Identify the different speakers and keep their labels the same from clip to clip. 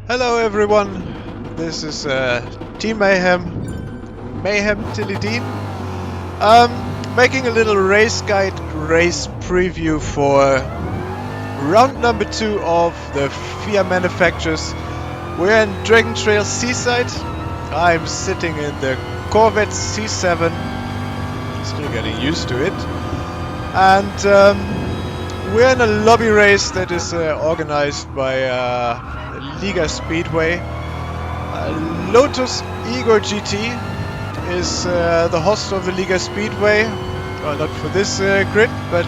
Speaker 1: Hello everyone, this is Team Mayhem Tilly Dean. Making a little race guide, race preview for round number 2 of the FIA manufacturers. We're in Dragon Trail Seaside. I'm sitting in the Corvette C7, still getting used to it. And we're in a lobby race that is organized by Liga Speedway. Lotus Igor GT is the host of the Liga Speedway. Well, not for this grid, but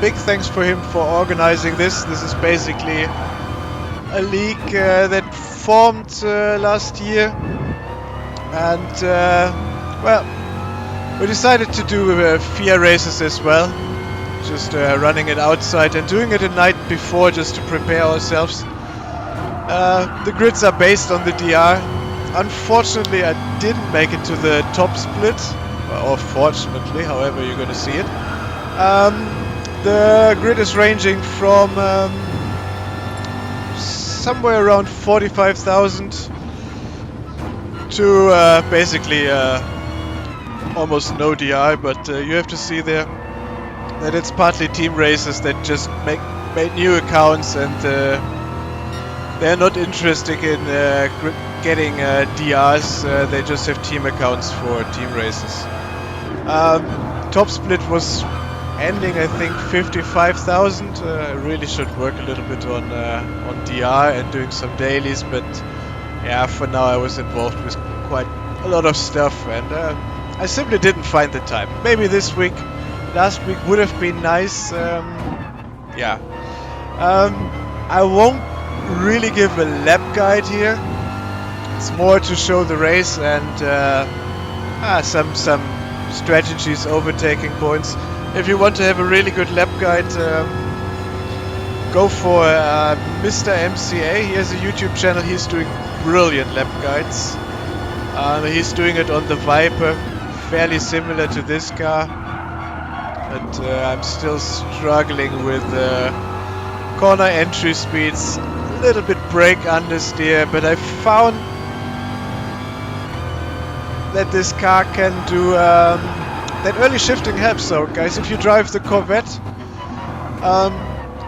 Speaker 1: big thanks for him for organizing this. This is basically a league that formed last year, and well, we decided to do FIA races as well, just running it outside and doing it a night before just to prepare ourselves. The grids are based on the DR. Unfortunately, I didn't make it to the top split, or fortunately, however you're going to see it. The grid is ranging from somewhere around 45,000 to basically almost no DI, but you have to see there that it's partly team races that just made new accounts, and they're not interested in getting DRs, they just have team accounts for team races. Top split was ending, I think, 55,000. I really should work a little bit on DR and doing some dailies, but yeah, for now I was involved with quite a lot of stuff, and I simply didn't find the time. Maybe this week, last week would have been nice. Yeah. I won't really give a lap guide here. It's more to show the race and some strategies, overtaking points. If you want to have a really good lap guide, go for Mr. MCA. He has a YouTube channel. He's doing brilliant lap guides. He's doing it on the Viper, fairly similar to this car, but I'm still struggling with corner entry speeds. Little bit brake understeer, but I found that this car can do that early shifting helps. So guys, if you drive the Corvette,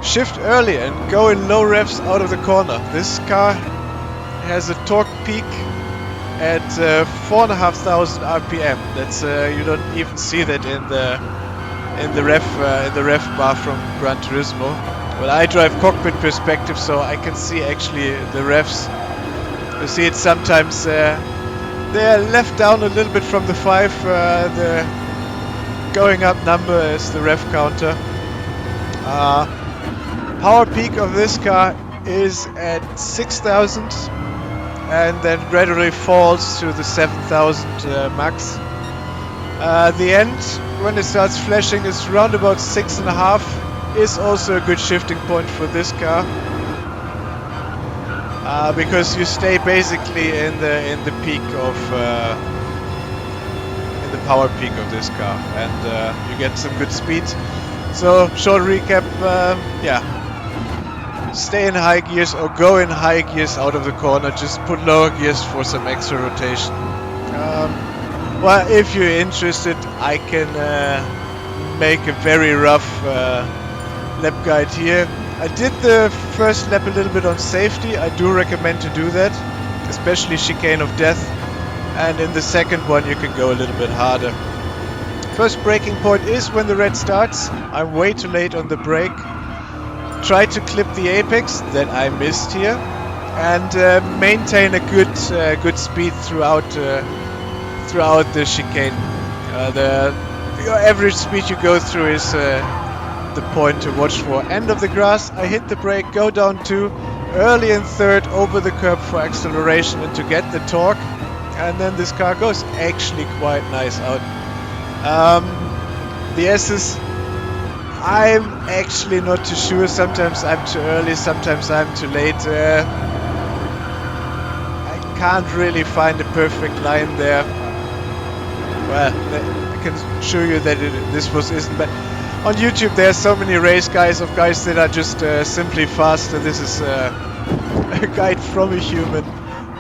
Speaker 1: shift early and go in low revs out of the corner. This car has a torque peak at 4,500 RPM. That's you don't even see that in the ref bar from Gran Turismo. Well, I drive cockpit perspective, so I can see actually the revs. You see it sometimes they're left down a little bit from the 5. The going up number is the rev counter. Power peak of this car is at 6,000 and then gradually falls to the 7,000 max. The end, when it starts flashing, is round about 6.5. Is also a good shifting point for this car, because you stay basically in the peak of in the power peak of this car, and you get some good speed. So short recap, yeah, stay in high gears or go in high gears out of the corner. Just put lower gears for some extra rotation. Well, if you're interested, I can make a very rough lap guide here. I did the first lap a little bit on safety. I do recommend to do that, especially chicane of death, and in the second one you can go a little bit harder. First braking point is when the red starts. I'm way too late on the brake. Try to clip the apex that I missed here, and maintain a good speed throughout the chicane. Your average speed you go through is the point to watch for. End of the grass, I hit the brake, go down 2, early in third, over the curb for acceleration and to get the torque, and then this car goes actually quite nice out. The S's, I'm actually not too sure. Sometimes I'm too early, sometimes I'm too late. I can't really find a perfect line there. Well, I can show you that this isn't bad. On YouTube there's so many race guys of guys that are just simply faster. This is a guide from a human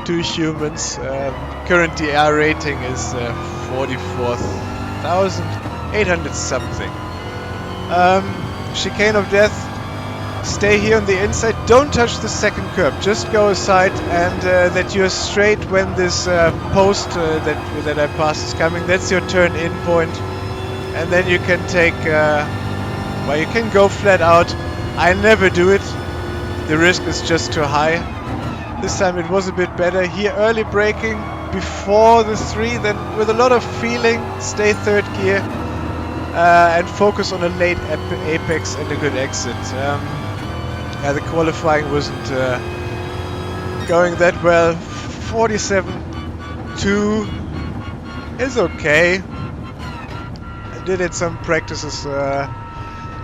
Speaker 1: to humans. Current DR rating is 44,800 something. Chicane of death. Stay here on the inside. Don't touch the second curb. Just go aside, and that you're straight when this post that I passed is coming. That's your turn-in point, and then you can take. Well, you can go flat out. I never do it. The risk is just too high. This time it was a bit better. Here, early braking before the 3, then with a lot of feeling, stay third gear and focus on a late apex and a good exit. Yeah, the qualifying wasn't going that well. 47.2 is okay. I did it some practices.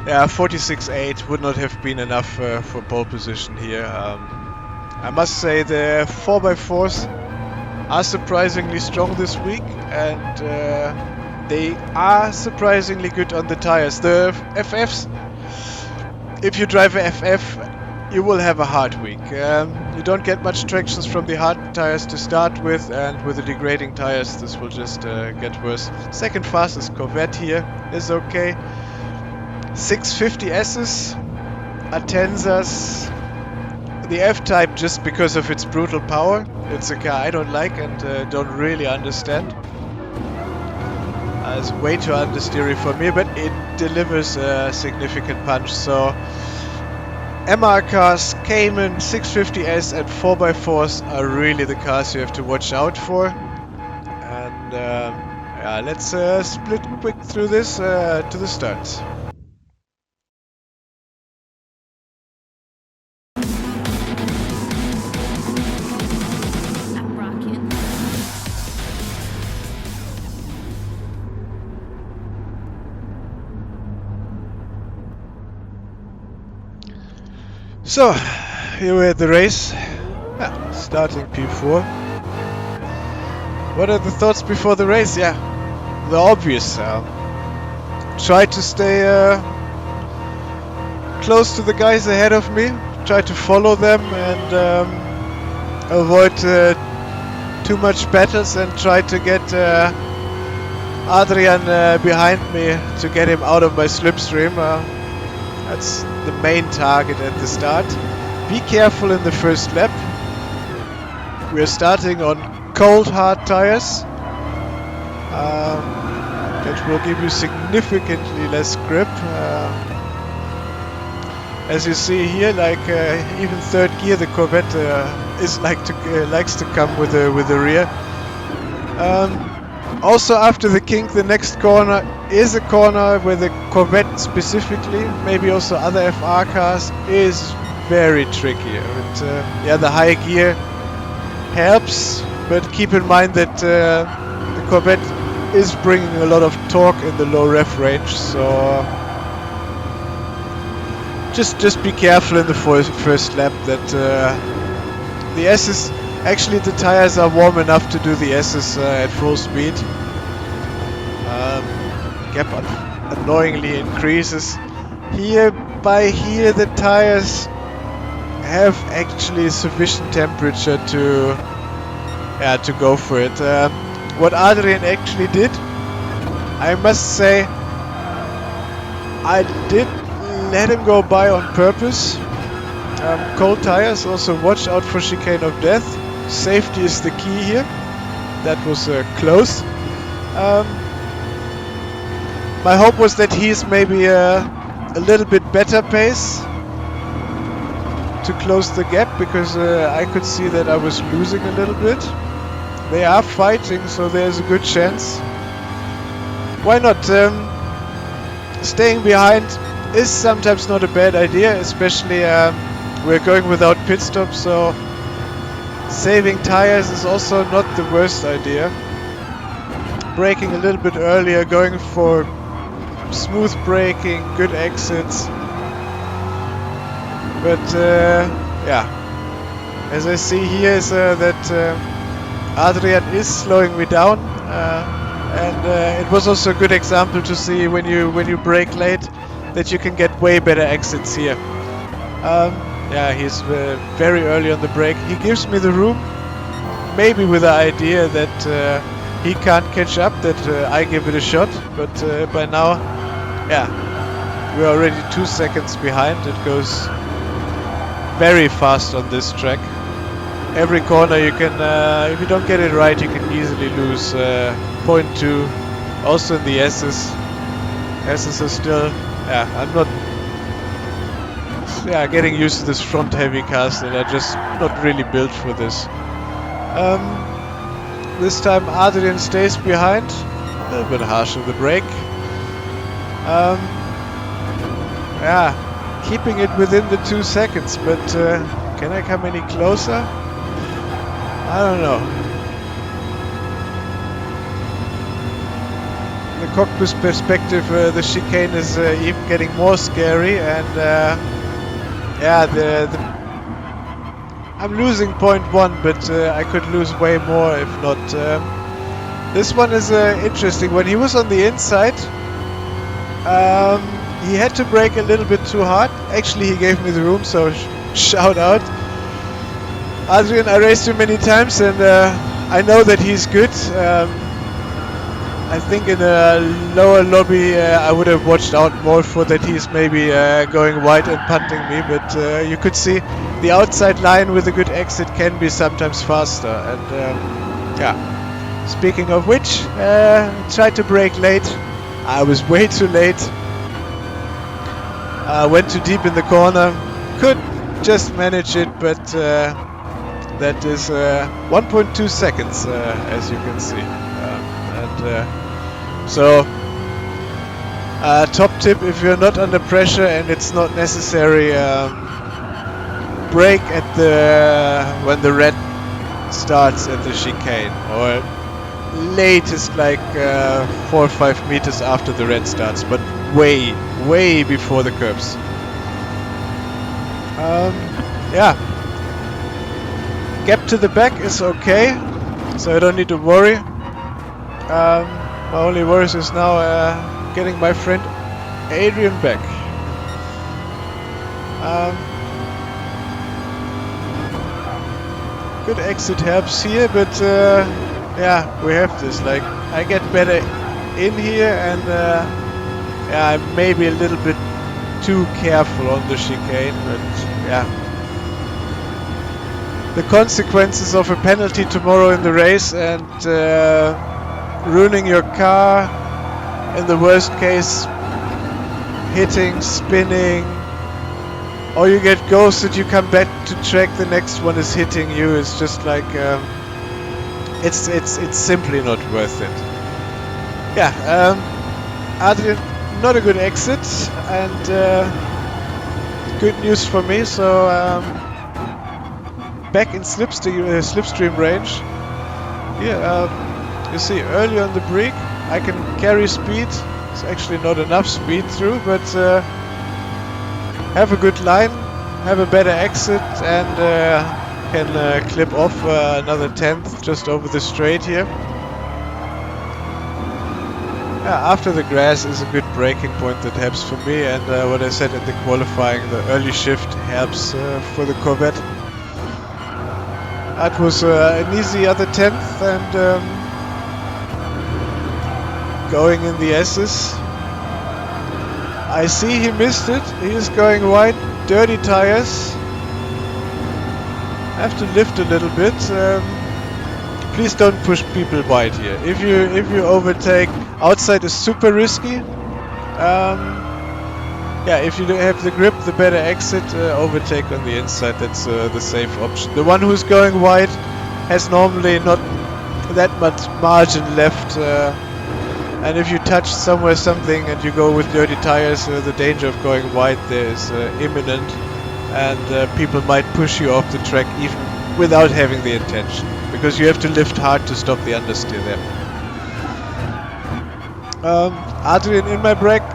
Speaker 1: Yeah, 46.8 would not have been enough for pole position here. I must say the 4x4s are surprisingly strong this week, and they are surprisingly good on the tires. The FFs, if you drive a FF, you will have a hard week. You don't get much tractions from the hard tires to start with, and with the degrading tires this will just get worse. Second fastest Corvette here is okay. 650S's, Atenzas, the F-Type just because of its brutal power. It's a car I don't like and don't really understand. It's way too understeery for me, but it delivers a significant punch. So MR cars, Cayman, 650S and 4x4s are really the cars you have to watch out for. And yeah, let's split quick through this to the starts. So, here we're at the race, starting P4. What are the thoughts before the race? Yeah, the obvious. Try to stay close to the guys ahead of me, try to follow them and avoid too much battles, and try to get Adrian behind me to get him out of my slipstream. That's the main target at the start. Be careful in the first lap. We're starting on cold hard tires. That will give you significantly less grip. As you see here, like even third gear, the Corvette likes to come with the rear. Also after the kink, the next corner is a corner where the Corvette specifically, maybe also other FR cars, is very tricky. And, yeah, the high gear helps, but keep in mind that the Corvette is bringing a lot of torque in the low ref range, so just be careful in the first lap that the S's, actually the tires are warm enough to do the S's at full speed. Gap annoyingly increases. Here the tires have actually sufficient temperature to go for it. What Adrian actually did, I must say, I did let him go by on purpose. Cold tires, also watch out for chicane of death. Safety is the key here. That was close. My hope was that he's maybe a little bit better pace to close the gap, because I could see that I was losing a little bit. They are fighting, so there's a good chance. Why not? Staying behind is sometimes not a bad idea, especially we're going without pit stop, so saving tires is also not the worst idea. Braking a little bit earlier, going for smooth braking, good exits. But yeah, as I see here is that Adrian is slowing me down, and it was also a good example to see when you brake late that you can get way better exits here. yeah, he's very early on the brake. He gives me the room, maybe with the idea that he can't catch up, that I give it a shot. But by now, yeah, we're already 2 seconds behind. It goes very fast on this track. Every corner you can, if you don't get it right, you can easily lose 0.2. Also in the S's. S's are still, yeah, I'm not, yeah, getting used to this front heavy cars that are just not really built for this. This time Adrian stays behind. A little bit harsh on the brake. Yeah, keeping it within the 2 seconds, but can I come any closer? I don't know. The cockpit perspective, the chicane is even getting more scary, and yeah, I'm losing 0.1, but I could lose way more if not. This one is interesting. When he was on the inside, he had to brake a little bit too hard. Actually, he gave me the room, so shout out. Adrian, I raced him many times, and I know that he's good. I think in a lower lobby I would have watched out more for that he's maybe going wide and punting me, but you could see the outside line with a good exit can be sometimes faster. And yeah, speaking of which, tried to brake late. I was way too late. Went too deep in the corner. Could just manage it, but that is 1.2 seconds, as you can see. So, top tip: if you're not under pressure and it's not necessary, brake at when the red starts at the chicane, or latest like 4 or 5 meters after the red starts, but way before the curbs. Yeah, gap to the back is okay, so I don't need to worry. My only worries is now getting my friend Adrian back. Good exit helps here, but yeah, we have this. Like, I get better in here, and yeah, I'm maybe a little bit too careful on the chicane, but yeah. The consequences of a penalty tomorrow in the race and ruining your car, in the worst case hitting, spinning, or you get ghosted, you come back to track, the next one is hitting you. It's just like it's simply not worth it. Yeah, Adrian, not a good exit, and good news for me. So back in slipstream range. Yeah. You see, early on the brake, I can carry speed. It's actually not enough speed through, but have a good line, have a better exit, and can clip off another 10th just over the straight here. Yeah, after the grass is a good braking point that helps for me, and what I said in the qualifying, the early shift helps for the Corvette. That was an easy other 10th, and going in the S's. I see he missed it. He is going wide. Dirty tires. I have to lift a little bit. Please don't push people wide here. If you overtake, outside is super risky. Yeah, if you have the grip, the better exit. Overtake on the inside. That's the safe option. The one who's going wide has normally not that much margin left. And if you touch something and you go with dirty tires, the danger of going wide there is imminent, and people might push you off the track even without having the intention, because you have to lift hard to stop the understeer there. Adrian in my brake,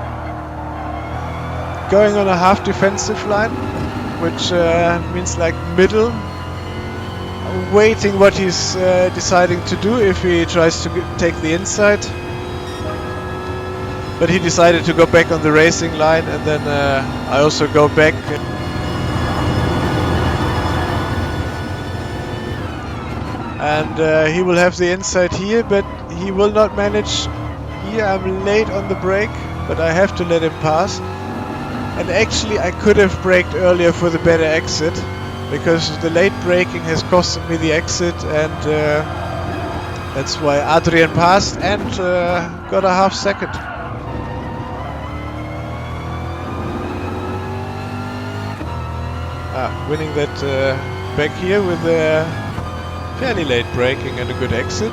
Speaker 1: going on a half defensive line, which means like middle, waiting what he's deciding to do if he tries to take the inside. But he decided to go back on the racing line, and then I also go back. and he will have the inside here, but he will not manage. Here I'm late on the brake, but I have to let him pass. And actually I could have braked earlier for the better exit, because the late braking has costed me the exit, and that's why Adrian passed and got a half second. Winning that back here with fairly late braking and a good exit.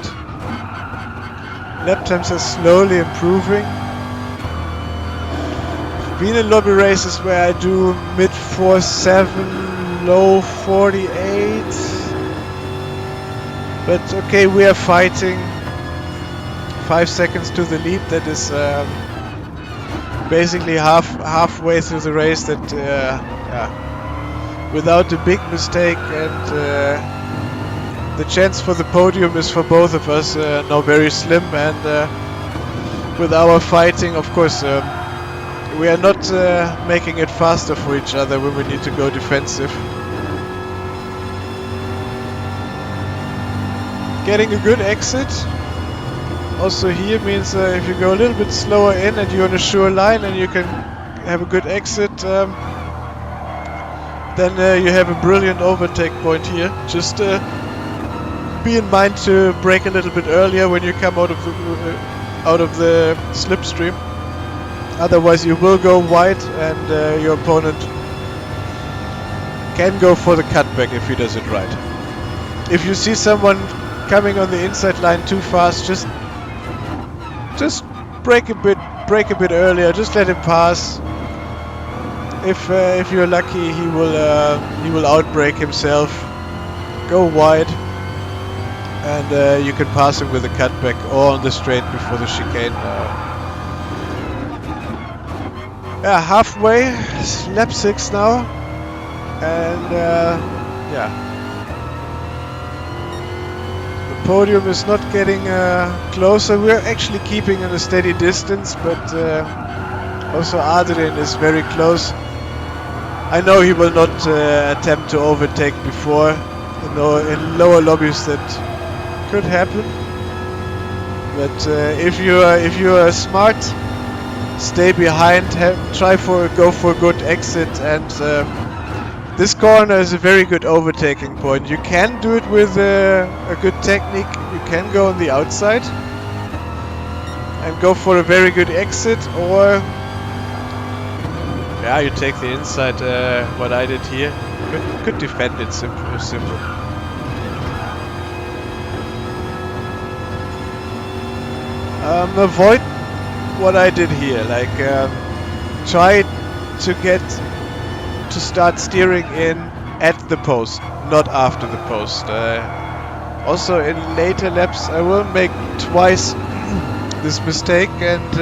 Speaker 1: Lap times are slowly improving. Been in lobby races where I do mid 4.7, low 48. But okay, we are fighting 5 seconds to the lead. That is basically halfway through the race. That without a big mistake, and the chance for the podium is for both of us now very slim. And with our fighting, of course, we are not making it faster for each other when we need to go defensive. Getting a good exit also here means if you go a little bit slower in and you're on a sure line and you can have a good exit, then you have a brilliant overtake point here. Just be in mind to brake a little bit earlier when you come out of the slipstream. Otherwise you will go wide, and your opponent can go for the cutback if he does it right. If you see someone coming on the inside line too fast, just brake a bit earlier. Just let him pass. If you're lucky, he will outbrake himself, go wide, and you can pass him with a cutback or on the straight before the chicane. Yeah, halfway, lap 6 now, and yeah, the podium is not getting closer. We're actually keeping in a steady distance, but also Adrian is very close. I know he will not attempt to overtake before. You know, in lower lobbies that could happen, but if you are smart, stay behind, go for a good exit, and this corner is a very good overtaking point. You can do it with a good technique. You can go on the outside and go for a very good exit, or yeah, you take the inside, what I did here. Could defend it simple. Avoid what I did here, like try to start steering in at the post, not after the post. Also in later laps I will make twice this mistake, and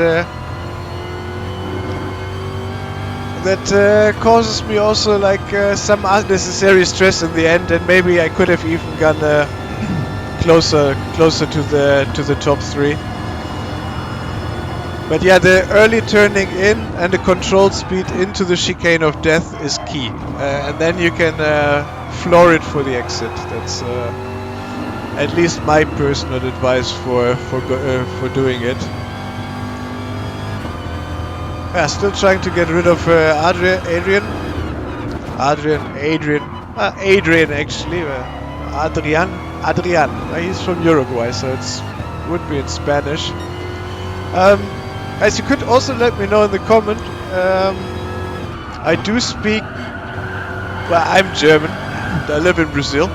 Speaker 1: that causes me also like some unnecessary stress in the end, and maybe I could have even gone closer to the top 3. But yeah, the early turning in and the controlled speed into the chicane of death is key, and then you can floor it for the exit. That's at least my personal advice for doing it. Yeah, still trying to get rid of Adrian actually. Adrian. He's from Uruguay, so it would be in Spanish. As you could also let me know in the comment, I do speak, well, I'm German, I live in Brazil,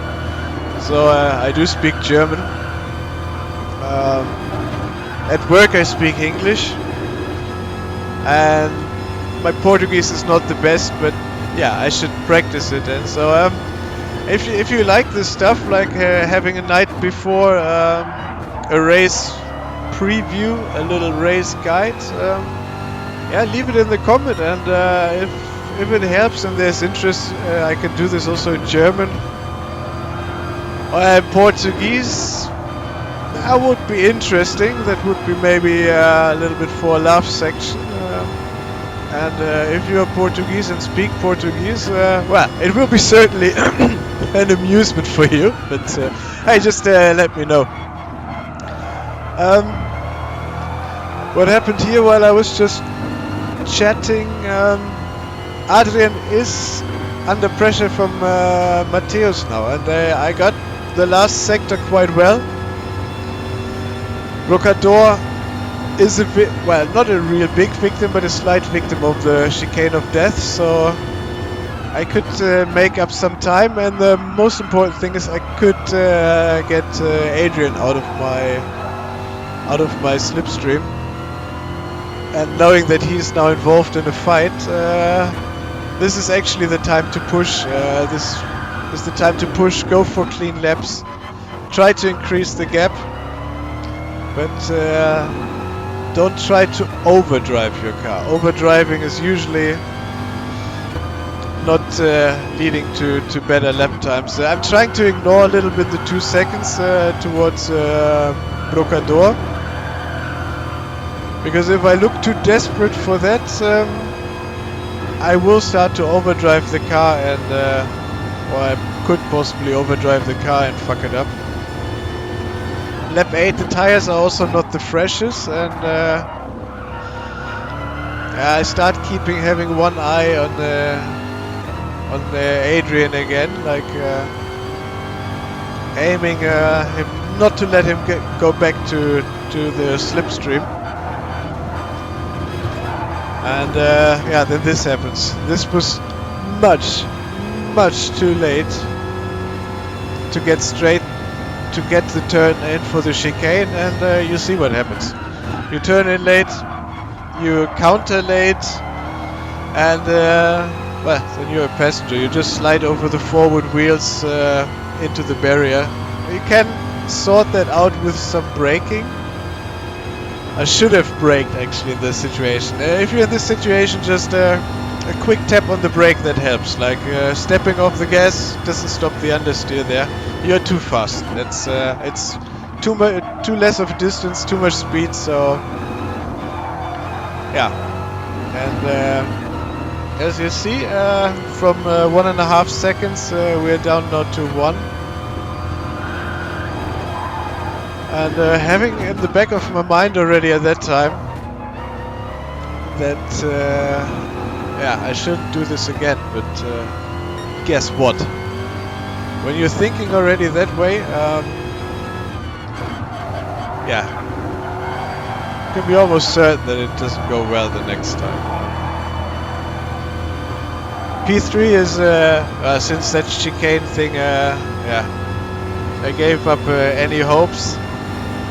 Speaker 1: so I do speak German. At work I speak English, and my Portuguese is not the best, but yeah, I should practice it. And so if you like this stuff, like having a night before a race preview, a little race guide, yeah, leave it in the comment, and if it helps and there's interest, I can do this also in German or Portuguese. That would be interesting. That would be maybe a little bit for a laugh section. And if you are Portuguese and speak Portuguese, well, it will be certainly an amusement for you, but hey, just let me know. What happened here while I was just chatting? Adrian is under pressure from Matthäus now, and I got the last sector quite well. Brocador is well, not a real big victim, but a slight victim of the chicane of death, so I could make up some time, and the most important thing is I could get Adrian out of my slipstream. And knowing that he's now involved in a fight, this is actually the time to push. This is the time to push, go for clean laps, try to increase the gap, but don't try to overdrive your car. Overdriving is usually not leading to better lap times. I'm trying to ignore a little bit the 2 seconds towards Brocador, because if I look too desperate for that, I will start to overdrive the car, and or I could possibly overdrive the car and fuck it up. Lap 8, the tires are also not the freshest, and I start having one eye on Adrian again, like aiming him not to let him go back to the slipstream. And yeah, then this happens. This was much too late to get the turn in for the chicane, and you see what happens. You turn in late, you counter late, and well, then you're a passenger. You just slide over the forward wheels into the barrier. You can sort that out with some braking. I should have braked actually in this situation. If you're in this situation, just a quick tap on the brake, that helps. Like stepping off the gas doesn't stop the understeer there. You're too fast. That's it's too less of a distance, too much speed. So yeah, and as you see, from 1.5 seconds, we're down now to 1. And having in the back of my mind already at that time that yeah, I shouldn't do this again, but guess what? When you're thinking already that way, yeah, you can be almost certain that it doesn't go well the next time. P3 is since that chicane thing, yeah, I gave up any hopes.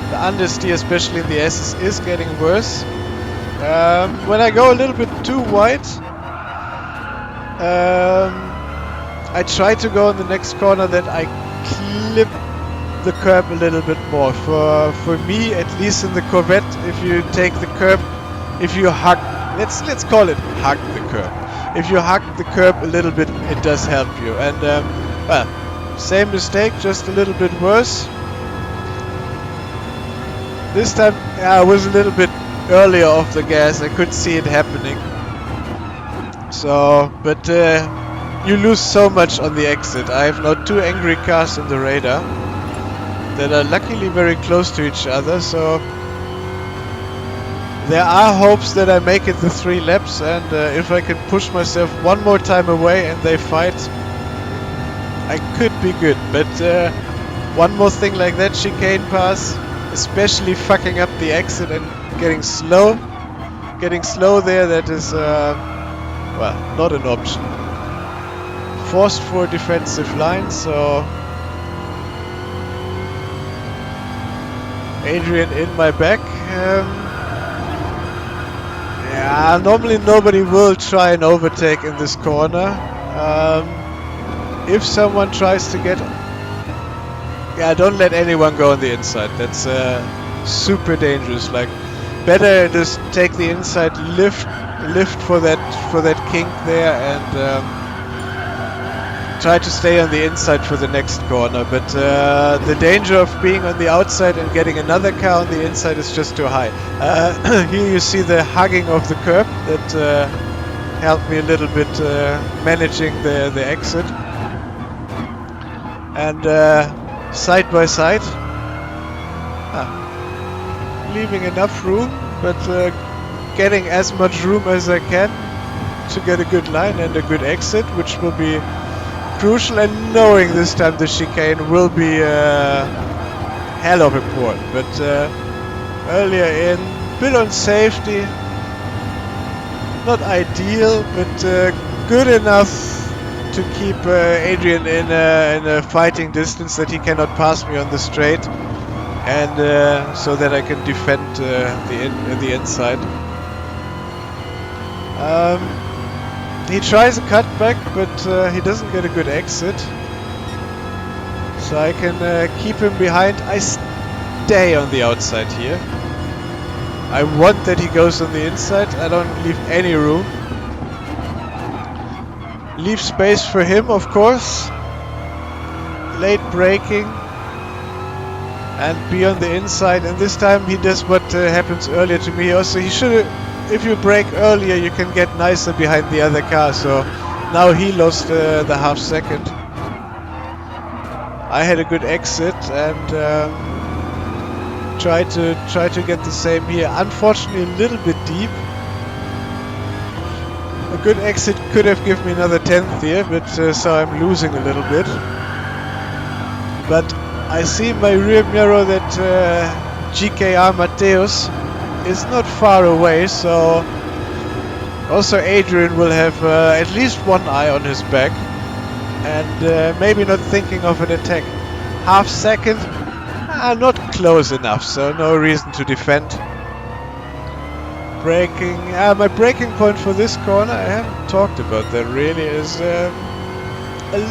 Speaker 1: The understeer, especially in the S's, is getting worse. When I go a little bit too wide, I try to go in the next corner that I clip the curb a little bit more. For me, at least in the Corvette, if you take the curb, if you hug, let's call it hug the curb. If you hug the curb a little bit, it does help you. And well, same mistake, just a little bit worse. This time I was a little bit earlier off the gas. I could see it happening. So, but you lose so much on the exit. I have now 2 angry cars in the radar that are luckily very close to each other. So there are hopes that I make it the 3 laps, and if I can push myself one more time away and they fight, I could be good. But one more thing like that chicane pass, especially fucking up the exit and getting slow there, that is well, not an option. Forced for a defensive line, so Adrian in my back. Yeah, normally nobody will try and overtake in this corner. If someone tries to get, yeah, don't let anyone go on the inside. That's super dangerous. Like, better just take the inside, lift for that kink there, and try to stay on the inside for the next corner. But the danger of being on the outside and getting another car on the inside is just too high. Here you see the hugging of the curb that helped me a little bit managing the exit. and side by side. Leaving enough room, but getting as much room as I can to get a good line and a good exit, which will be crucial, and knowing this time the chicane will be hell of important. But earlier in, bit on safety, not ideal, but good enough to keep Adrian in a fighting distance that he cannot pass me on the straight, and so that I can defend the inside. He tries a cutback, but he doesn't get a good exit, so I can keep him behind. I stay on the outside here. I want that he goes on the inside. I don't leave any room. Leave space for him, of course. Late braking and be on the inside, and this time he does what happens earlier to me. Also, he should have, if you brake earlier, you can get nicer behind the other car, so now he lost the half second. I had a good exit and try to get the same here. Unfortunately, a little bit deep. A good exit could have given me another 10th here, but so I'm losing a little bit. But I see in my rear mirror that GKR Mateus is not far away, so also Adrian will have at least one eye on his back and maybe not thinking of an attack. Half second, not close enough, so no reason to defend. Braking, my braking point for this corner, I haven't talked about that really, is a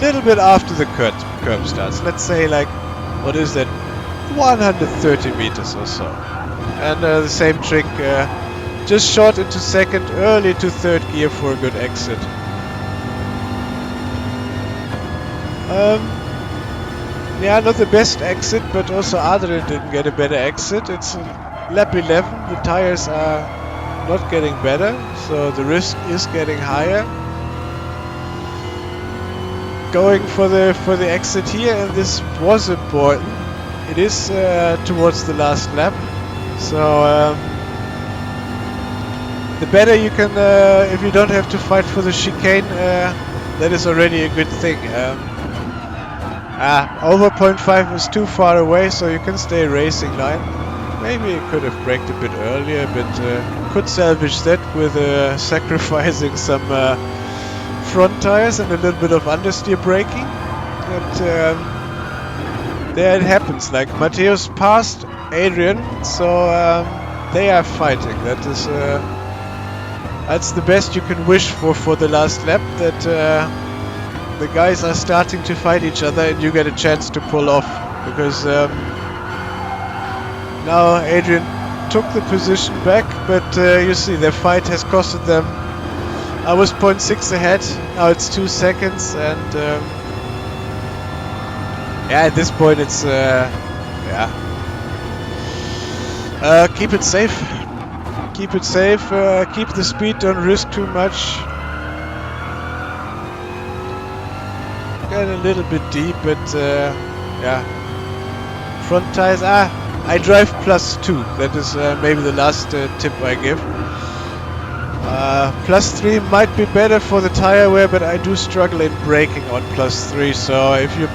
Speaker 1: little bit after the curb starts. Let's say like, what is that, 130 meters or so. And the same trick, just short into second, early to third gear for a good exit. Yeah, not the best exit, but also Adrian didn't get a better exit. It's lap 11, the tires are not getting better, so the risk is getting higher. Going for the exit here, and this was important. It is towards the last lap, so the better you can, if you don't have to fight for the chicane, that is already a good thing. Over 0.5 is too far away, so you can stay racing line. Maybe you could have braked a bit earlier, but could salvage that with sacrificing some front tires and a little bit of understeer braking. But there it happens. Like Mateus passed Adrian, so they are fighting. That is that's the best you can wish for the last lap. That the guys are starting to fight each other, and you get a chance to pull off, because now Adrian took the position back, but you see their fight has costed them. I was 0.6 ahead, now it's 2 seconds, and yeah, at this point it's keep it safe. Keep it safe, keep the speed, don't risk too much. Got a little bit deep, but yeah. Front tires, I drive +2. That is maybe the last tip I give. +3 might be better for the tire wear, but I do struggle in braking on +3. So if you're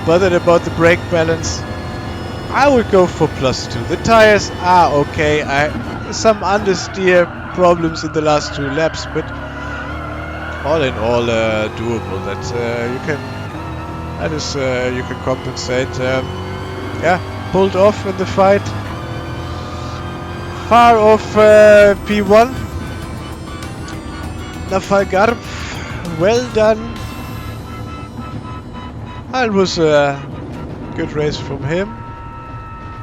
Speaker 1: bothered about the brake balance, I would go for +2. The tires are okay. Some understeer problems in the last 2 laps, but all in all doable. That you can compensate. Yeah, pulled off in the fight. Far off P1. Nafalgarb, well done. It was a good race from him.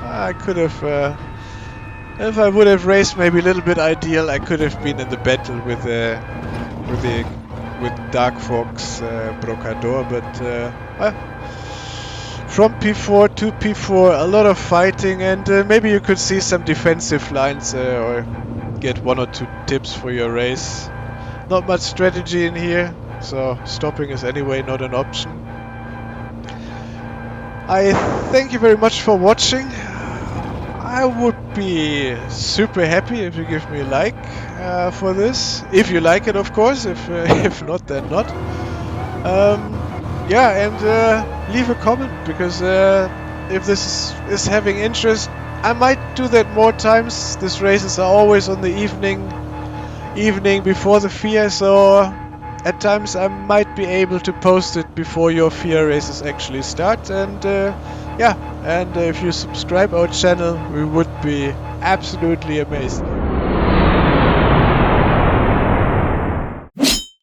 Speaker 1: I could have, if I would have raced maybe a little bit ideal, I could have been in the battle with Dark Fox Brocador, but from P4 to P4, a lot of fighting, and maybe you could see some defensive lines or get 1 or 2 tips for your race. Not much strategy in here, so stopping is anyway not an option. I thank you very much for watching. I would be super happy if you give me a like for this. If you like it, of course. If if not, then not. Yeah, and leave a comment, because if this is having interest, I might do that more times. These races are always on the evening before the FIA, so at times I might be able to post it before your FIA races actually start. And yeah, and if you subscribe our channel, we would be absolutely amazed.